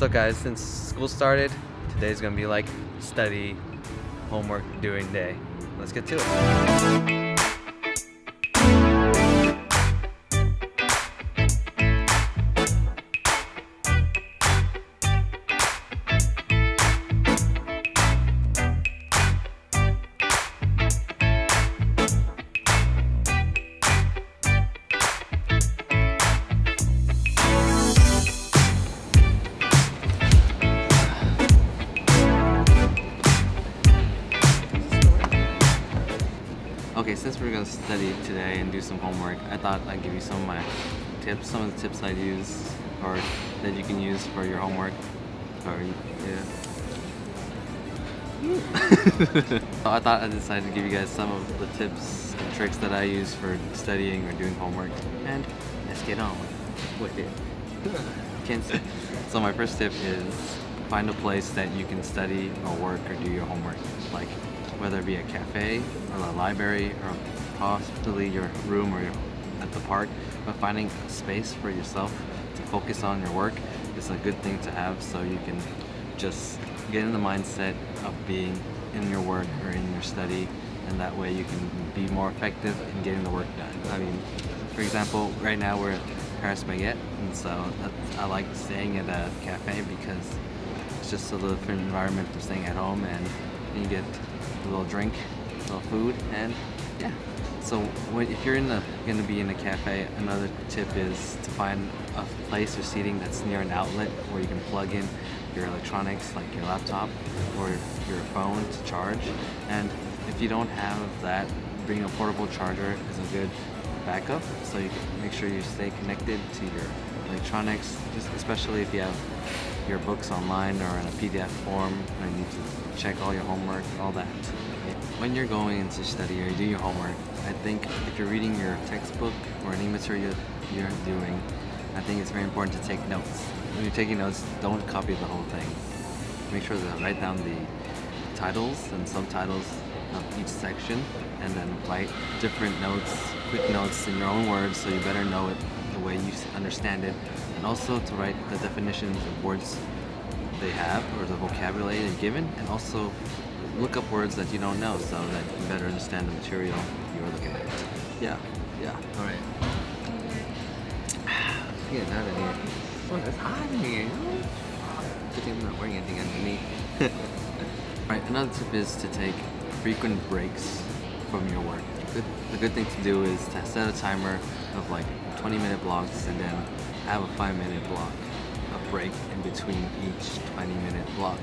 So guys, since school started, today's gonna be like study, homework doing day. Let's get to it. Okay, since we're gonna study today and do some homework, I thought I'd give you some of my tips, some of the tips I use or that you can use for your homework. Or I thought I decided to give you guys some of the tips and tricks that I use for studying or doing homework. And let's get on with it. So my first tip is find a place that you can study or work or do your homework. Like whether it be a cafe or a library or possibly your room or at the park, but finding space for yourself to focus on your work is a good thing to have, so you can just get in the mindset of being in your work or in your study, and that way you can be more effective in getting the work done. I mean, for example, right now we're at Paris Baguette, and so I like staying at a cafe because it's just a little different environment from staying at home, and you get a little drink, a little food, and yeah. So if you're gonna be in a cafe, another tip is to find a place or seating that's near an outlet where you can plug in your electronics like your laptop or your phone to charge. And if you don't have that, bring a portable charger is a good backup, so you can make sure you stay connected to your electronics, just especially if you have your books online or in a PDF form and you need to check all your homework, all that. When you're going into study or you do your homework, I think if you're reading your textbook or any material you're doing, I think it's very important to take notes. When you're taking notes, don't copy the whole thing. Make sure to write down the titles and subtitles of each section, and then write different notes, quick notes in your own words so you better know it the way you understand it, and also to write the definitions of words they have or the vocabulary they're given, and also look up words that you don't know so that you better understand the material you're looking at. Yeah, alright. Get out of here. Oh, it's hot in here. Good thing I'm not wearing anything underneath. Alright, another tip is to take frequent breaks from your work. The good thing to do is to set a timer of like 20-minute blocks and then have a 5-minute block of break in between each 20-minute block.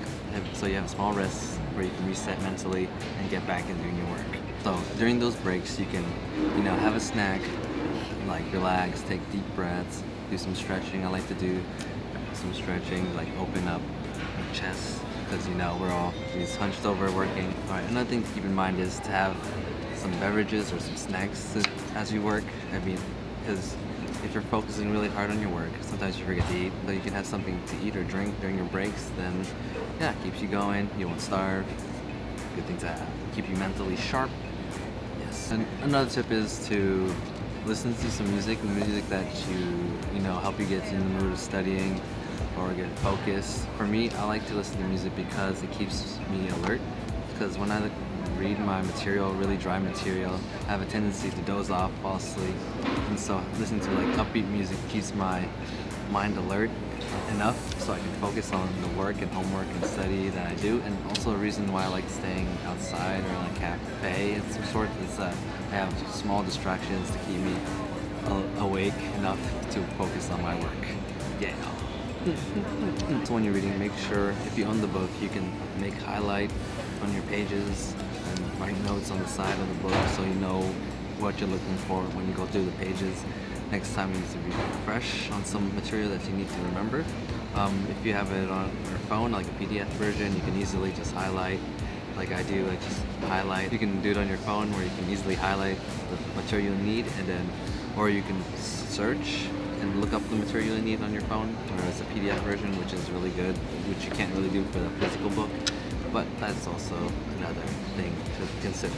So you have small rests where you can reset mentally and get back into doing your work. So during those breaks, you can, have a snack, like relax, take deep breaths, do some stretching. I like to do some stretching, like open up your chest, because we're all just hunched over working. All right, another thing to keep in mind is to have some beverages or some snacks as you work. I mean, because if you're focusing really hard on your work, sometimes you forget to eat, but you can have something to eat or drink during your breaks, then yeah, it keeps you going, you won't starve. Good thing to have. Keep you mentally sharp. Yes. And another tip is to listen to some music that help you get in the mood of studying or get focused. For me, I like to listen to music because it keeps me alert, because when I read my material, really dry material, I have a tendency to doze off, fall asleep, and so listening to like upbeat music keeps my mind alert enough so I can focus on the work and homework and study that I do. And also a reason why I like staying outside or in a cafe of some sort is that I have small distractions to keep me awake enough to focus on my work. Yeah. So when you're reading, make sure if you own the book, you can make highlight on your pages and write notes on the side of the book so you know what you're looking for when you go through the pages. Next time you need to refresh on some material that you need to remember. If you have it on your phone, like a PDF version, you can easily just highlight, like I do, like just highlight. You can do it on your phone where you can easily highlight the material you need, or you can search and look up the material you need on your phone, or as a PDF version, which is really good, which you can't really do for the physical book, but that's also another thing to consider.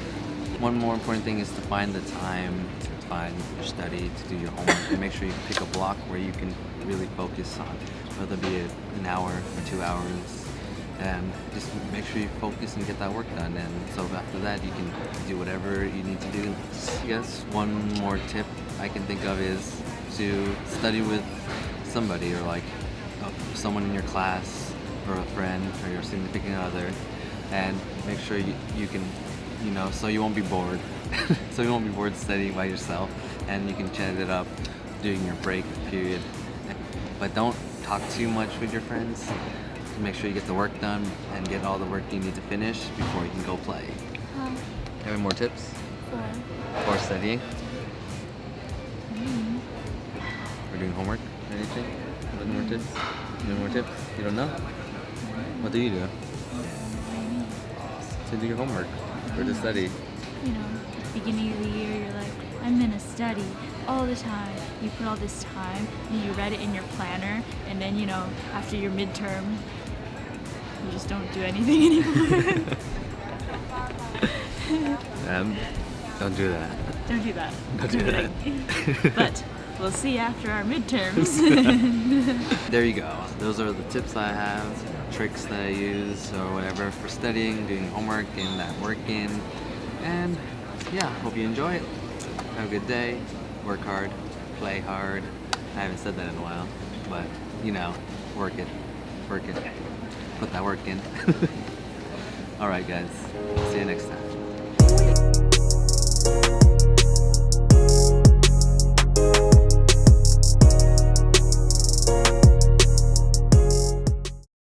One more important thing is to find the time to find your study, to do your homework, and make sure you pick a block where you can really focus on whether it be an hour or 2 hours, and just make sure you focus and get that work done. And so after that, you can do whatever you need to do. I guess one more tip I can think of is to study with somebody, or like someone in your class, or a friend, or your significant other, and make sure you can, so you won't be bored. So you won't be bored studying by yourself, and you can chat it up during your break period. But don't talk too much with your friends. Make sure you get the work done and get all the work you need to finish before you can go play. Any more tips for studying? Or doing homework? Anything? Any more tips? Any more tips? You don't know? What do you do? To do your homework or to study? Beginning of the year, you're like, I'm gonna study all the time. You put all this time, and you write it in your planner, and then, after your midterm, you just don't do anything anymore. Don't do that. Don't do that. Don't do that. But we'll see after our midterms. There you go. Those are the tips I have, tricks that I use, or whatever, for studying, doing homework, getting that work in. And yeah, hope you enjoy it. Have a good day. Work hard. Play hard. I haven't said that in a while, but work it. Work it. Put that work in. Alright guys, see you next time.